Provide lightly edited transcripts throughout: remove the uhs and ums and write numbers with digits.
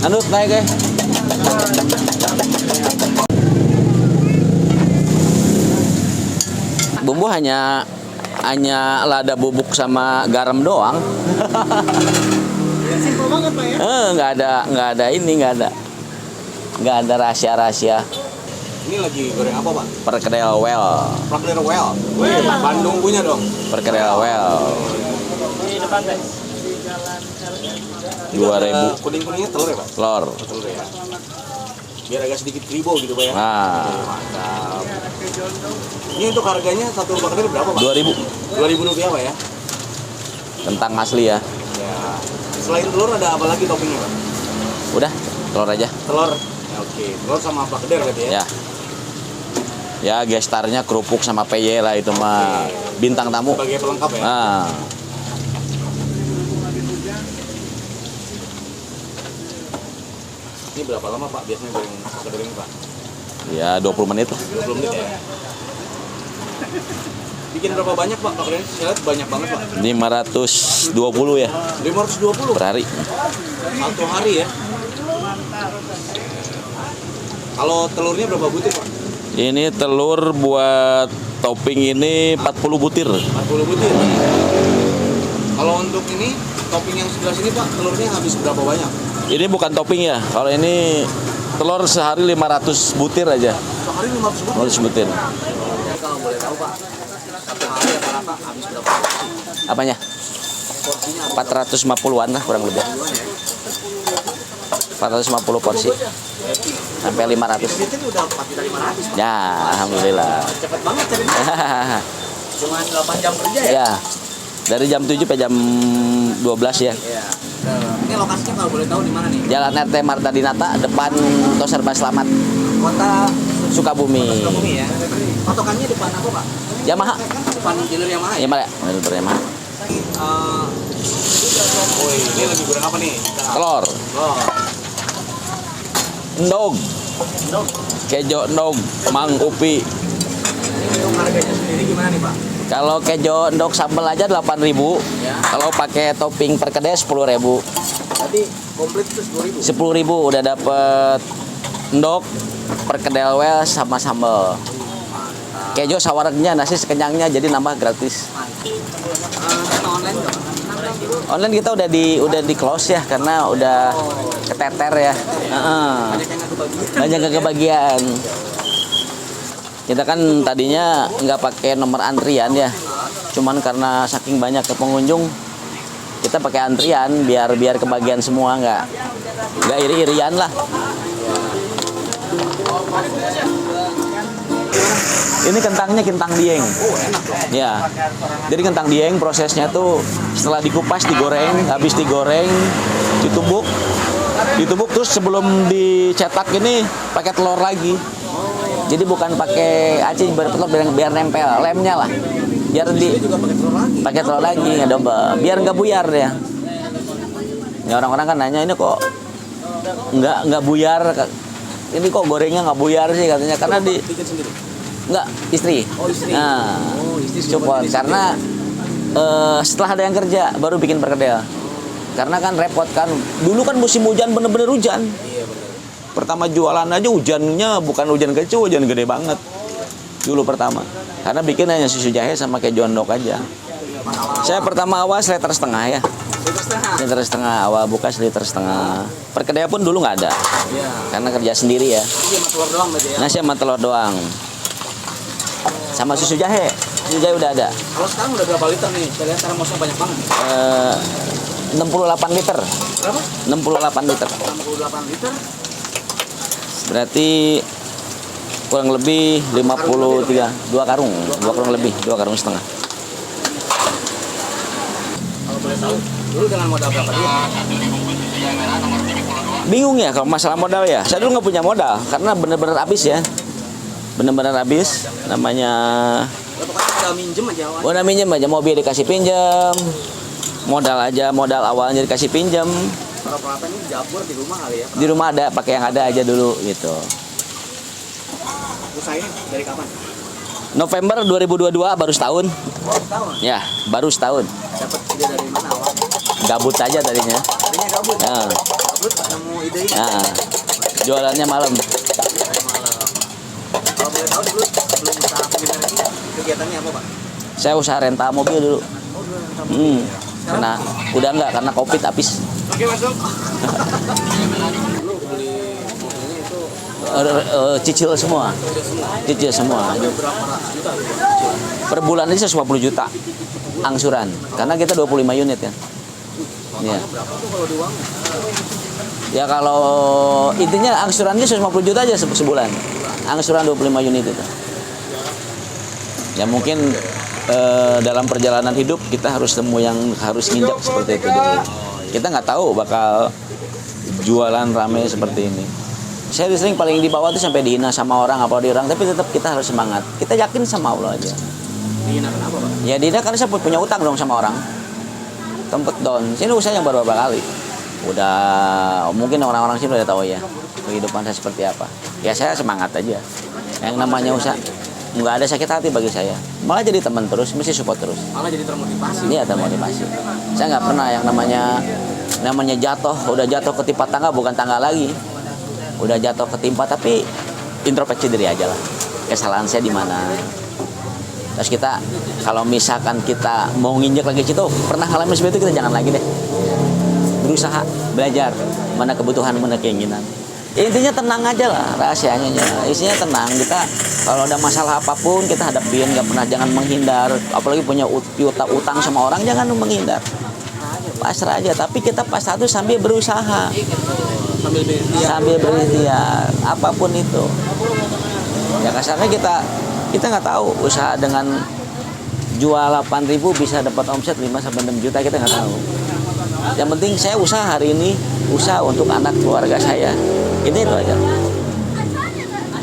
Anut naik ya. Bumbu hanya lada bubuk sama garam doang. Simpel banget Pak ya. Nggak ada rahasia-rahasia. Ini lagi goreng apa Pak? Perkedel well. Perkedel well. Wih, Bandung punya dong. Perkedel well. Di depan deh. 2.000 Kuning-kuningnya telur ya Pak? telur. Telur ya. Biar agak sedikit kribo gitu Pak ya. Nah, Mantap. Ini untuk harganya satu perkedel berapa Pak? 2.000. 2.000 rupiah Pak ya? Kentang asli ya. Ya. Selain telur ada apa lagi toppingnya Pak? Udah, telur aja. Telur. Ya, oke, telur sama perkedel berarti ya? Ya. Ya, gestarnya kerupuk sama peye lah itu mah. Bintang tamu. Sebagai pelengkap ya? Nah, Ini berapa lama Pak biasanya goreng perkedel ini Pak? ya 20 menit lah. 20 menit ya? Bikin berapa banyak Pak perkedel? Saya lihat banyak banget Pak. 520 ya 520 per hari. satu hari ya? Kalau telurnya berapa butir Pak? Ini telur buat topping ini 40 butir. 40 butir. Kalau untuk ini topping yang sebelah sini Pak, telurnya habis berapa banyak? Ini bukan topping ya. Kalau ini telur sehari 500 butir aja. Sehari 500 butir. 500 butir. Kalau boleh tahu Pak, satu hari rata-rata habis berapa porsi? Apanya? Porsinya 450-an lah kurang lebih. 450 porsi. Sampai 500. Bikin udah 4.500 Pak. Ya, alhamdulillah. Cepet banget carinya. Cuma 8 jam kerja ya? Ya. Dari jam 7 sampai jam 12 ya. Iya. Ini lokasinya kalau boleh tahu di mana nih? Jalan RT Marta Dinata depan Tos Serba Selamat Kota Sukabumi. Sukabumi ya. Patokannya depan apa Pak? Yamaha. Depan dealer Yamaha ya? Yamaha. Bener Yamaha. Woi, ini lagi goreng apa nih? Telur. Oh, Endog. Kejo endog. Mang Upi. ini untuk harganya sendiri gimana nih Pak? Kalau kejo endog sambal aja 8.000. Ya. Kalau pakai topping perkedel 10.000. Tadi komplit itu 10.000. 10.000 udah dapet endog, perkedel well sama sambal. Kejo sawargnya, nasi sekenyangnya, jadi nambah gratis. Sama online nggak Pak? Online kita udah di close ya karena udah keteter ya. Heeh. Banyak yang nggak kebagian. Banyak yang kebagian. Kita kan tadinya nggak pakai nomor antrian ya. Cuman karena saking banyak ke pengunjung, kita pakai antrian biar kebagian semua, nggak iri-irian lah. Ini kentangnya kentang dieng. Ya. Jadi kentang dieng prosesnya tuh setelah dikupas digoreng, habis digoreng ditumbuk terus sebelum dicetak ini pakai telur lagi. Jadi bukan pakai aci biar nempel lemnya lah. Biar Juga pakai telur lagi. nggak double. Biar nggak buyar ya. Ya orang-orang kan nanya ini kok nggak buyar. Ini kok gorengnya nggak buyar sih katanya karena Bikin sendiri. nggak istri. Oh, istri. Nah, Oh, istri support karena setelah ada yang kerja baru bikin perkedel. Karena kan repot kan. Dulu kan musim hujan bener-bener hujan. Iya benar. Pertama jualan aja hujannya bukan hujan kecil, hujan gede banget. Dulu pertama. Karena bikin hanya susu jahe sama keju endog aja. Saya pertama awal seliter setengah ya. Seliter setengah awal buka seliter setengah. Perkedel pun dulu nggak ada. Iya. Karena kerja sendiri ya. Iya, sama telur doang berarti ya. Nasi sama telur doang. Sama susu jahe. Susu jahe udah ada. Kalau sekarang udah berapa liter nih? Saya lihat termosnya banyak banget. 68 liter. Berapa? 68 liter. 68 liter. Berarti kurang lebih 53 2 karung lebih 2 karung setengah. Kalau boleh tahu, dulu dengan modal berapa dia? Bingung ya kalau masalah modal ya. Saya dulu nggak punya modal karena bener-bener habis ya. Bener-bener habis. Namanya Pokoknya modal minjem aja awalnya. udah minjem aja, mobil dikasih pinjam. Modal aja, modal awalnya dikasih pinjam. Kalau peralatan ini dapur di rumah kali ya. Di rumah ada, pakai yang ada aja dulu gitu. Usaha ini dari kapan? November 2022 baru setahun. Tahun. Ya, baru setahun. Dapat ide dari mana awalnya? Gabut aja tadinya. Tadinya gabut. Ya. Lut, nemu ide ini. Nah, jualannya malam. Kalau boleh tahu dulu sebelum usaha kuliner ini kegiatannya apa, Pak? Saya usaha renta mobil dulu. Oh, dulu yang tamu. Karena udah enggak karena Covid habis. Oke, masuk. Dulu beli mobilnya itu Cicil semua. Cicil semua. ada berapa ratus juta? Per bulan aja 150 juta angsuran. Karena kita 25 unit kan. Iya. Berapa tuh kalau di uang? Ya kalau intinya angsurannya 150 juta aja sebulan. Angsuran 25 unit itu. Ya mungkin dalam perjalanan hidup kita harus temu yang harus nginjak seperti itu dulu. Kita nggak tahu bakal jualan rame seperti ini. Saya sering paling di bawah tuh sampai dihina sama orang apa di orang, tapi tetap kita harus semangat. Kita yakin sama Allah aja. Dihina kenapa, Pak? Ya dihina karena saya punya utang dong sama orang. Tempat down. Sini usaha yang baru beberapa kali. Udah mungkin orang-orang sini udah tahu ya kehidupan saya seperti apa. Ya saya semangat aja. Yang namanya usaha nggak ada sakit hati bagi saya. Malah jadi teman terus, mesti support terus. Malah jadi termotivasi. Iya termotivasi. Saya nggak pernah yang namanya jatuh, udah jatuh ketimpa tangga bukan tangga lagi. Udah jatuh ketimpa tapi introspeksi diri aja lah. Kesalahan saya di mana. Terus kita kalau misalkan kita mau nginjek lagi situ, pernah ngalamin seperti itu kita jangan lagi deh. Berusaha, belajar, mana kebutuhan, mana keinginan. Intinya tenang aja lah rahasianya. Isinya tenang. Kita kalau ada masalah apapun kita hadapin, jangan menghindar. Apalagi punya utang sama orang jangan menghindar. Pasrah aja. Tapi kita pasrah itu sambil berusaha, sambil berikhtiar, apapun itu. Ya kasarnya kita nggak tahu usaha dengan jual 8.000 bisa dapat omset 5 sampai 6 juta kita nggak tahu. Yang penting saya usaha hari ini, usaha untuk anak keluarga saya. Ini itu aja.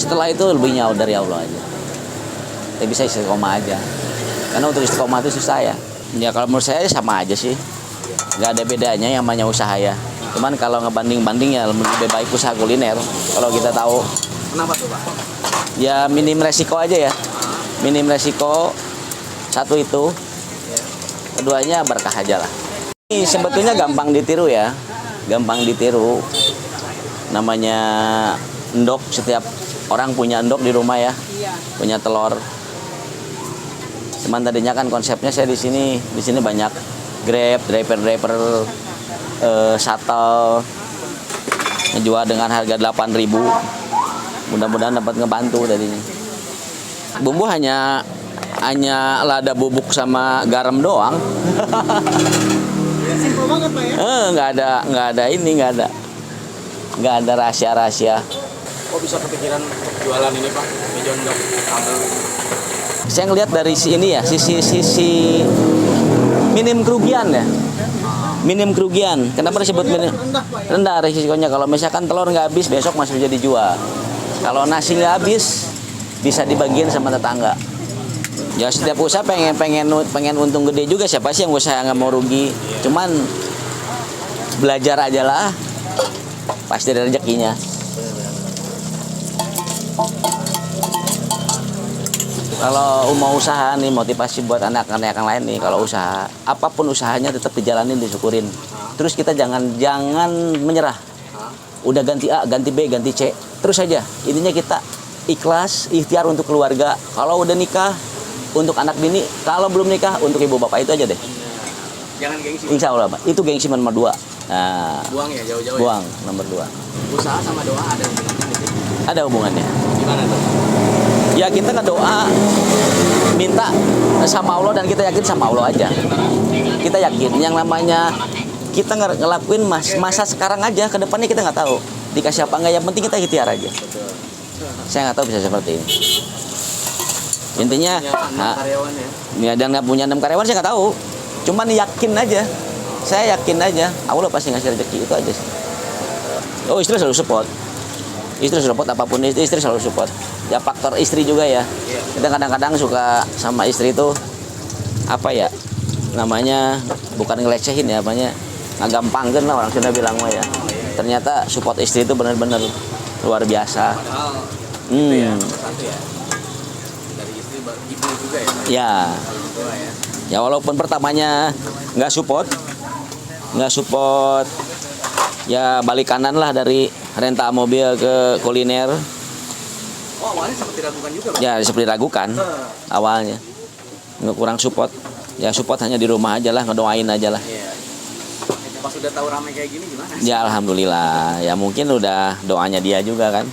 Setelah itu lebihnya dari Allah aja. Kita bisa istiqomah aja. Karena untuk istiqomah itu susah ya. Ya kalau menurut saya sama aja sih. Gak ada bedanya yang namanya usaha ya. Cuman kalau ngebanding-banding ya lebih baik usaha kuliner. Kalau kita tahu. Kenapa tuh, Pak? Ya minim resiko aja ya. Minim resiko. Satu itu. Keduanya berkah aja lah. Ini sebetulnya gampang ditiru ya. Gampang ditiru. Namanya endok, setiap orang punya endok di rumah ya. Punya telur. Cuman tadinya kan konsepnya saya di sini banyak Grab, driver shuttle ngejual dengan harga 8.000. Mudah-mudahan dapat ngebantu tadinya. Bumbu hanya lada bubuk sama garam doang. Simpel banget, Pak ya. Nggak ada rahasia-rahasia. Kok bisa kepikiran jualan ini, Pak? Mejon dok sambal. Saya ngelihat dari sisi minim kerugian ya. Minim kerugian. Kenapa disebut minim? Rendah risikonya. Kalau misalkan telur nggak habis besok masih bisa dijual. Kalau nasi nggak habis bisa dibagiin sama tetangga. Ya setiap usaha pengen untung gede juga, siapa sih yang usaha nggak mau rugi. Cuman belajar aja lah. Pasti ada rezekinya. Kalau mau usaha nih, motivasi buat anak-anak yang lain nih, kalau usaha apapun usahanya tetap dijalanin, disyukurin. Terus kita jangan menyerah. Udah ganti A, ganti B, ganti C, terus aja. Intinya kita ikhlas, ikhtiar untuk keluarga. Kalau udah nikah, untuk anak bini. Kalau belum nikah, untuk ibu bapak. Itu aja deh. Jangan gengsi. Insya Allah, Pak. Itu gengsi nomor 2. Nah, Buang ya jauh-jauh. buang nomor 2. Usaha sama doa ada hubungannya gitu. Ada hubungannya. Gimana tuh? Ya kita ngedoa, minta sama Allah dan kita yakin sama Allah aja. Kita yakin yang namanya kita ngelakuin masa sekarang aja, ke depannya kita nggak tahu dikasih apa nggak. Yang penting kita ikhtiar aja. Saya nggak tahu bisa seperti ini. Intinya, Karyawan ya. dan nggak punya 6 karyawan saya nggak tahu. Cuman yakin aja. Saya yakin aja Allah pasti ngasih rezeki, itu aja sih. Oh, istri selalu support. Istri support apapun, istri selalu support. Ya faktor istri juga ya. Kita kadang-kadang suka sama istri itu apa ya? Namanya bukan ngelecehin ya, apanya ngagampangkeun lah orang Sunda bilang mah ya. Ternyata support istri itu benar-benar luar biasa. Padahal itu ya, satu ya. Dari istri ibu juga ya. Ya. Dua ya. Ya walaupun pertamanya nggak support Ya balik kanan lah dari rental mobil ke kuliner. Oh, awalnya sempat diragukan juga, Bang. Ya seperti ragukan awalnya. Nggak kurang support. Ya support hanya di rumah aja lah, ngedoain aja lah. Iya. Pas udah tahu ramai kayak gini gimana? Ya alhamdulillah. Ya mungkin udah doanya dia juga kan.